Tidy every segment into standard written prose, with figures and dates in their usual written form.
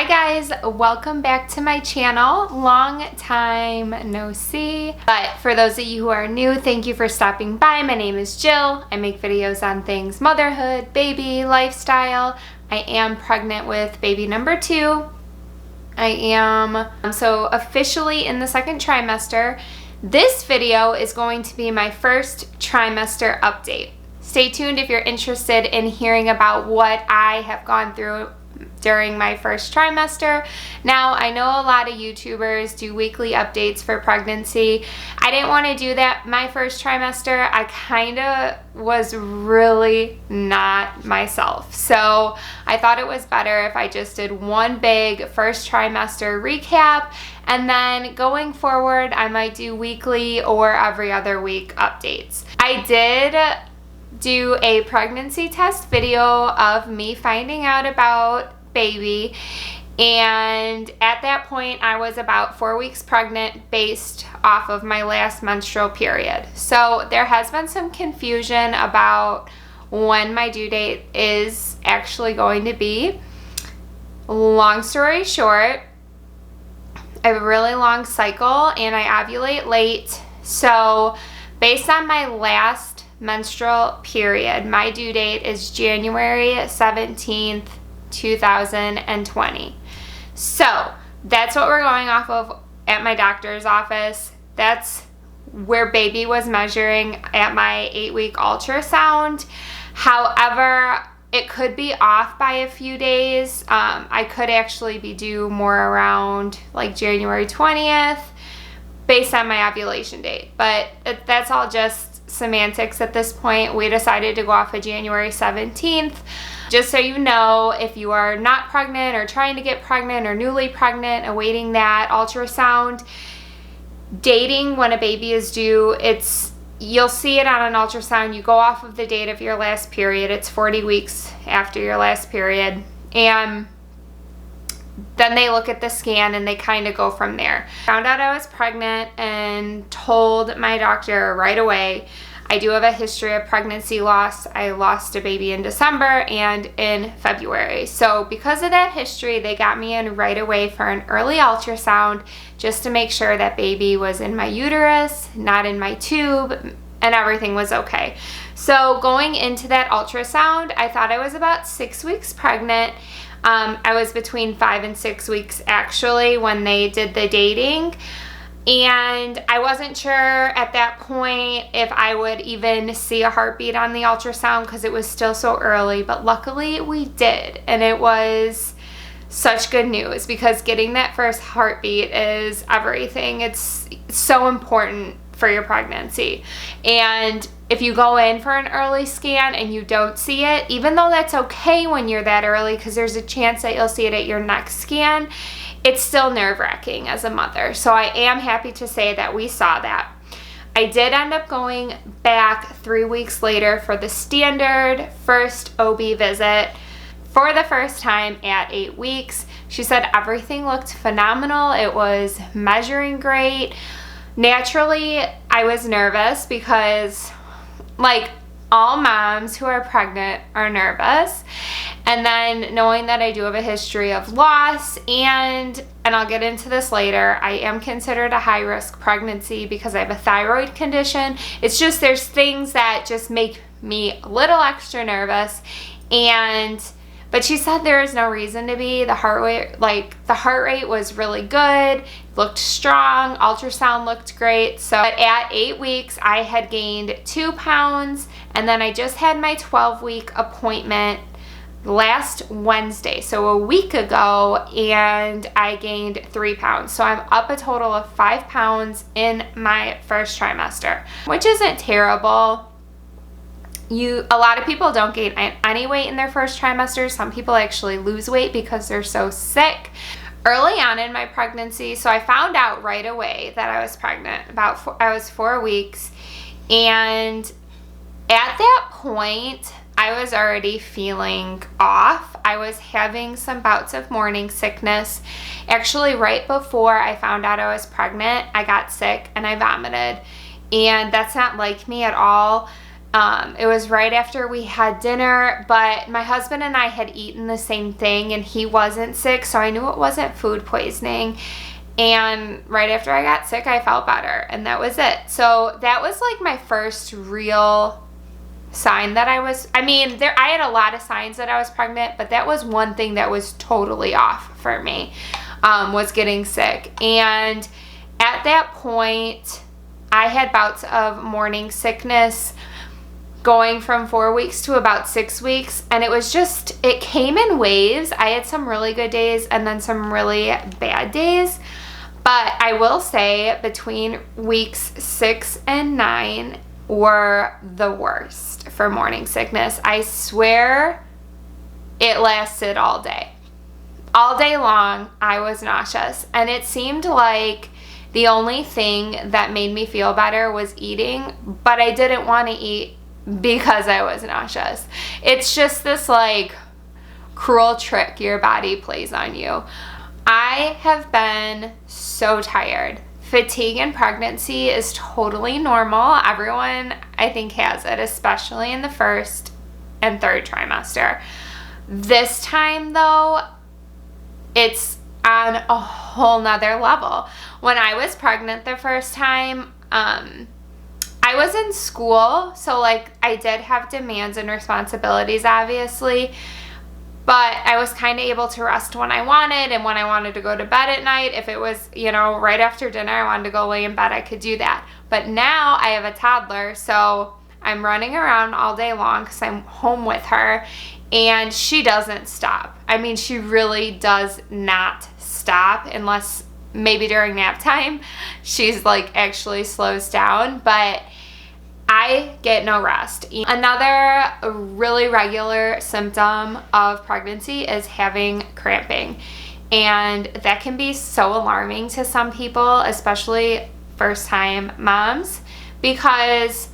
guys, welcome back to my channel. Long time no see, but for those of you who are new, thank you for stopping by. My name is Jill. I make videos on things motherhood, baby, lifestyle. I am pregnant with baby number 2. I am so officially in the second trimester. This video is going to be my first trimester update. Stay tuned if you're interested in hearing about what I have gone through during my first trimester. Now, I know a lot of YouTubers do weekly updates for pregnancy. I didn't want to do that my first trimester. I kind of was really not myself. So I thought it was better if I just did one big first trimester recap, and then going forward, I might do weekly or every other week updates. I did do a pregnancy test video of me finding out about baby, and at that point I was about 4 weeks pregnant based off of my last menstrual period. So there has been some confusion about when my due date is actually going to be. Long story short, I have a really long cycle and I ovulate late. So based on my last menstrual period, my due date is January 17th, 2020. So that's what we're going off of at my doctor's office. That's where baby was measuring at my 8-week ultrasound. However, it could be off by a few days. I could actually be due more around like January 20th based on my ovulation date, but that's all just semantics at this point. We decided to go off of January 17th. Just so you know, if you are not pregnant or trying to get pregnant or newly pregnant, awaiting that ultrasound, dating when a baby is due, you'll see it on an ultrasound. You go off of the date of your last period. It's 40 weeks after your last period. And then they look at the scan and they kind of go from there. Found out I was pregnant and told my doctor right away. I do have a history of pregnancy loss. I lost a baby in December and in February. So because of that history, they got me in right away for an early ultrasound just to make sure that baby was in my uterus, not in my tube, and everything was okay. So going into that ultrasound, I thought I was about 6 weeks pregnant. I was between 5 and 6 weeks actually when they did the dating. And I wasn't sure at that point if I would even see a heartbeat on the ultrasound because it was still so early, but luckily we did. And it was such good news because getting that first heartbeat is everything. It's so important for your pregnancy. And if you go in for an early scan and you don't see it, even though that's okay when you're that early because there's a chance that you'll see it at your next scan, it's still nerve-wracking as a mother. So I am happy to say that we saw that. I did end up going back 3 weeks later for the standard first OB visit for the first time at 8 weeks. She said everything looked phenomenal. It was measuring great. Naturally, I was nervous because, like, all moms who are pregnant are nervous. And then knowing that I do have a history of loss and I'll get into this later, I am considered a high-risk pregnancy because I have a thyroid condition. It's just there's things that just make me a little extra nervous. But she said there is no reason to be. The heart rate was really good, looked strong, ultrasound looked great. So at 8 weeks, I had gained 2 pounds, and then I just had my 12-week appointment last Wednesday, so a week ago, and I gained 3 pounds. So I'm up a total of 5 pounds in my first trimester, which isn't terrible. A lot of people don't gain any weight in their first trimester. Some people actually lose weight because they're so sick. Early on in my pregnancy, so I found out right away that I was pregnant. I was 4 weeks, and at that point, I was already feeling off. I was having some bouts of morning sickness. Actually, right before I found out I was pregnant, I got sick and I vomited, and that's not like me at all. It was right after we had dinner, but my husband and I had eaten the same thing and he wasn't sick, so I knew it wasn't food poisoning. And right after I got sick, I felt better, and that was it. So that was like my first real sign that I had a lot of signs that I was pregnant, but that was one thing that was totally off for me, was getting sick. And at that point, I had bouts of morning sickness going from 4 weeks to about 6 weeks, and it came in waves. I had some really good days and then some really bad days, but I will say between weeks 6 and 9 were the worst for morning sickness. I swear it lasted all day. All day long, I was nauseous, and it seemed like the only thing that made me feel better was eating, but I didn't want to eat because I was nauseous. It's just this like cruel trick your body plays on you. I have been so tired. Fatigue in pregnancy is totally normal. Everyone, I think, has it, especially in the first and third trimester. This time, though, it's on a whole nother level. When I was pregnant the first time, I was in school, so like I did have demands and responsibilities, obviously, but I was kind of able to rest when I wanted, and when I wanted to go to bed at night, if it was, right after dinner, I wanted to go lay in bed, I could do that. But now I have a toddler, so I'm running around all day long because I'm home with her, and she doesn't stop. I mean, she really does not stop unless maybe during nap time she's like actually slows down, but I get no rest. Another really regular symptom of pregnancy is having cramping, and that can be so alarming to some people, especially first-time moms, because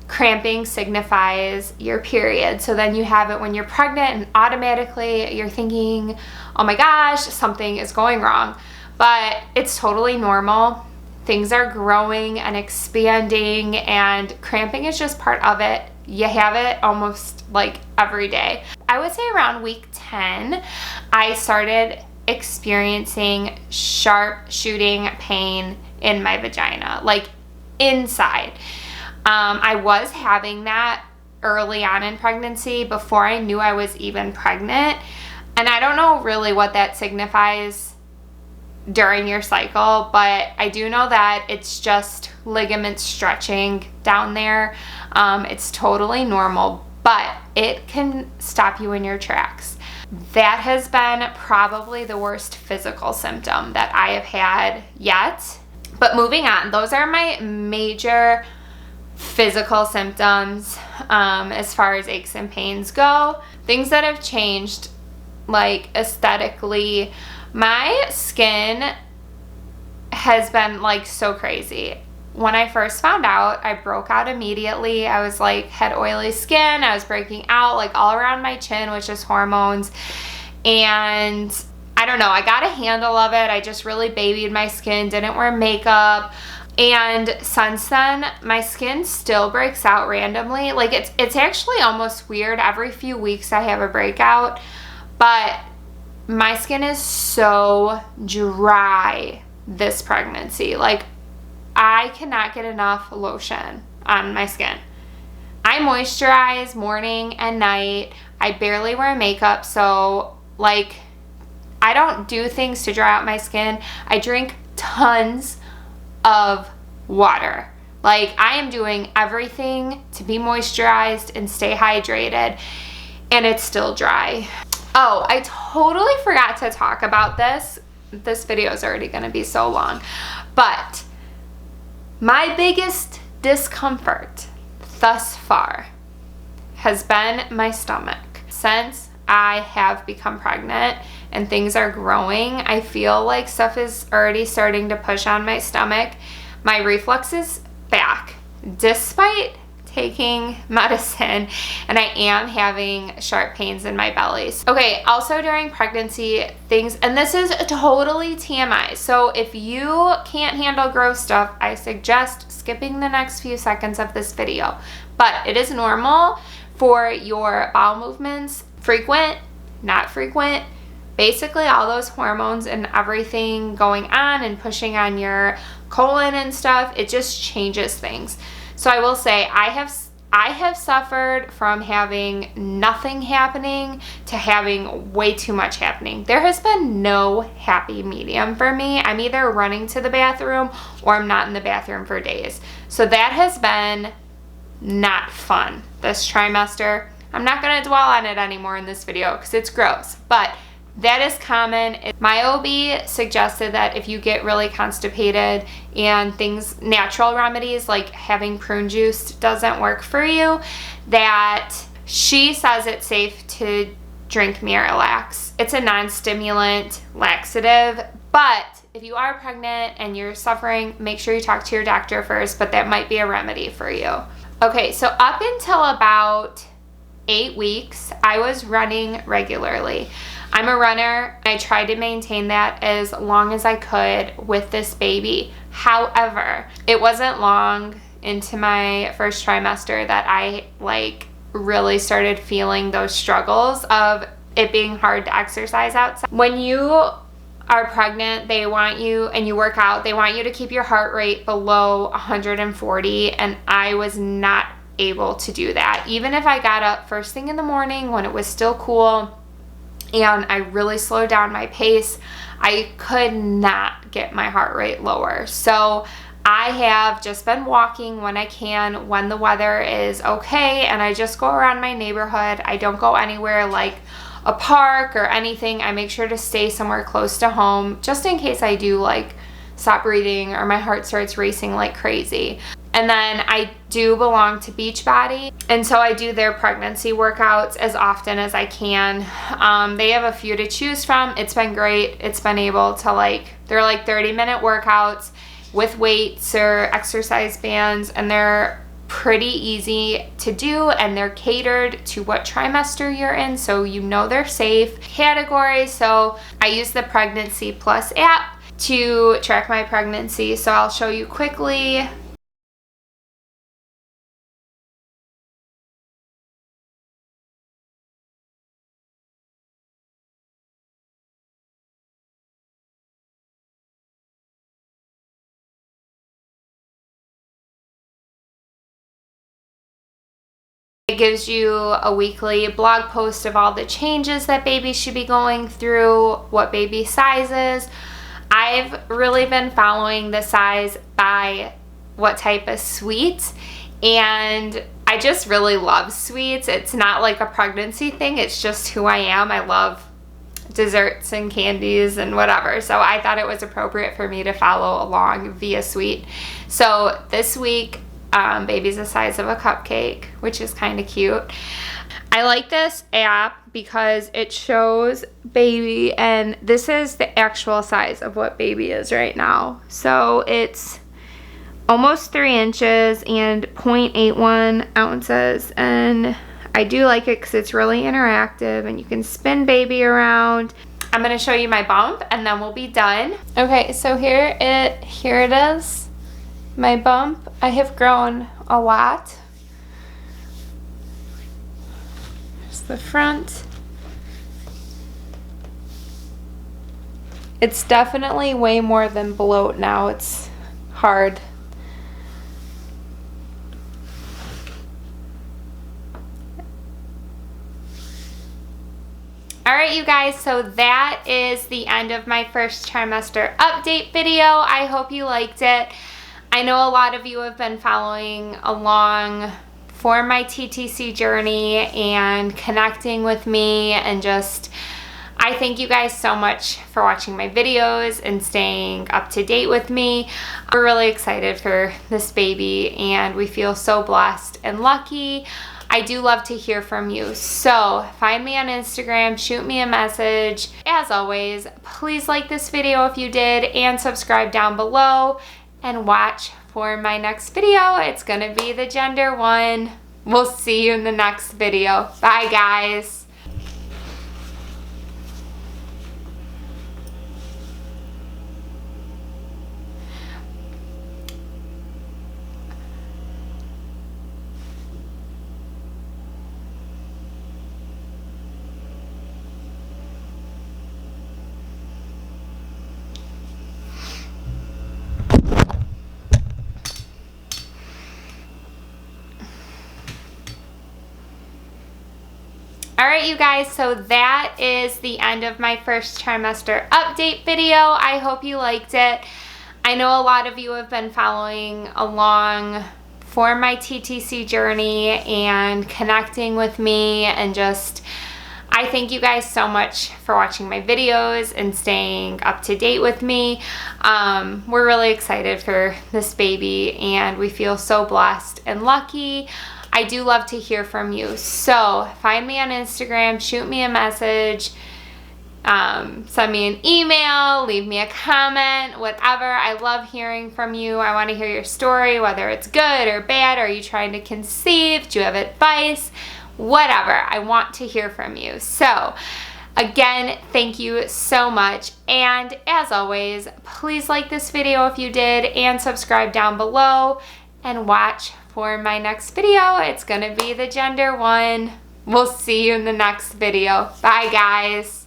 cramping signifies your period. So then you have it when you're pregnant, and automatically you're thinking, oh my gosh, something is going wrong. But it's totally normal. Things are growing and expanding, and cramping is just part of it. You have it almost like every day. I would say around week 10, I started experiencing sharp shooting pain in my vagina, like inside. I was having that early on in pregnancy before I knew I was even pregnant, and I don't know really what that signifies during your cycle, but I do know that it's just ligament stretching down there. It's totally normal, but it can stop you in your tracks. That has been probably the worst physical symptom that I have had yet. But moving on, those are my major physical symptoms as far as aches and pains go. Things that have changed, like aesthetically, my skin has been like so crazy. When I first found out, I broke out immediately. I was like, had oily skin. I was breaking out like all around my chin, which is hormones. And I don't know, I got a handle of it. I just really babied my skin, didn't wear makeup. And since then, my skin still breaks out randomly. Like it's actually almost weird. Every few weeks I have a breakout, but my skin is so dry this pregnancy. Like, I cannot get enough lotion on my skin. I moisturize morning and night. I barely wear makeup, so like I don't do things to dry out my skin. I drink tons of water. Like, I am doing everything to be moisturized and stay hydrated, and it's still dry. Oh, I totally forgot to talk about this. This video is already going to be so long. But my biggest discomfort thus far has been my stomach. Since I have become pregnant and things are growing, I feel like stuff is already starting to push on my stomach. My reflux is back, despite taking medicine, and I am having sharp pains in my belly. Okay, also during pregnancy, things, and this is totally TMI, so if you can't handle gross stuff, I suggest skipping the next few seconds of this video. But it is normal for your bowel movements, frequent, not frequent, basically all those hormones and everything going on and pushing on your colon and stuff, it just changes things. So I will say I have suffered from having nothing happening to having way too much happening. There has been no happy medium for me. I'm either running to the bathroom or I'm not in the bathroom for days. So that has been not fun this trimester. I'm not going to dwell on it anymore in this video because it's gross, but that is common. My OB suggested that if you get really constipated and things, natural remedies like having prune juice doesn't work for you, that she says it's safe to drink Miralax. It's a non-stimulant laxative, but if you are pregnant and you're suffering, make sure you talk to your doctor first, but that might be a remedy for you. Okay, so up until about 8 weeks, I was running regularly. I'm a runner. I tried to maintain that as long as I could with this baby. However, it wasn't long into my first trimester that I really started feeling those struggles of it being hard to exercise outside. When you are pregnant, they want you, and you work out, they want you to keep your heart rate below 140, and I was not able to do that. Even if I got up first thing in the morning when it was still cool and I really slowed down my pace, I could not get my heart rate lower. So I have just been walking when I can, when the weather is okay, and I just go around my neighborhood. I don't go anywhere like a park or anything. I make sure to stay somewhere close to home just in case I do stop breathing or my heart starts racing like crazy. And then I do belong to Beachbody, and so I do their pregnancy workouts as often as I can. They have a few to choose from. It's been great. It's been able to they're 30-minute workouts with weights or exercise bands, and they're pretty easy to do, and they're catered to what trimester you're in, so you know they're safe category. So I use the Pregnancy Plus app to track my pregnancy. So I'll show you quickly. It gives you a weekly blog post of all the changes that babies should be going through, what baby sizes. I've really been following the size by what type of sweets, and I just really love sweets. It's not like a pregnancy thing, it's just who I am. I love desserts and candies and whatever, so I thought it was appropriate for me to follow along via sweet. So this week, baby's the size of a cupcake, which is kind of cute. I like this app because it shows baby, and this is the actual size of what baby is right now. So it's almost 3 inches and 0.81 ounces, and I do like it because it's really interactive and you can spin baby around. I'm going to show you my bump and then we'll be done. Okay, so here it is. My bump. I have grown a lot. Here's the front. It's definitely way more than bloat now. It's hard. Alright you guys, so that is the end of my first trimester update video. I hope you liked it. I know a lot of you have been following along for my TTC journey and connecting with me, and just, I thank you guys so much for watching my videos and staying up to date with me. We're really excited for this baby and we feel so blessed and lucky. I do love to hear from you, so find me on Instagram, shoot me a message. As always, please like this video if you did and subscribe down below. And watch for my next video. It's gonna be the gender one. We'll see you in the next video. Bye guys. right, you guys, so that is the end of my first trimester update video. I hope you liked it. I know a lot of you have been following along for my TTC journey and connecting with me, and just, I thank you guys so much for watching my videos and staying up to date with me. We're really excited for this baby, and we feel so blessed and lucky. I do love to hear from you, so find me on Instagram, shoot me a message, send me an email, leave me a comment, whatever. I love hearing from you. I want to hear your story, whether it's good or bad. Are you trying to conceive? Do you have advice? Whatever. I want to hear from you. So again, thank you so much. And as always, please like this video if you did, and subscribe down below, and watch for my next video. It's gonna be the gender one. We'll see you in the next video. Bye, guys.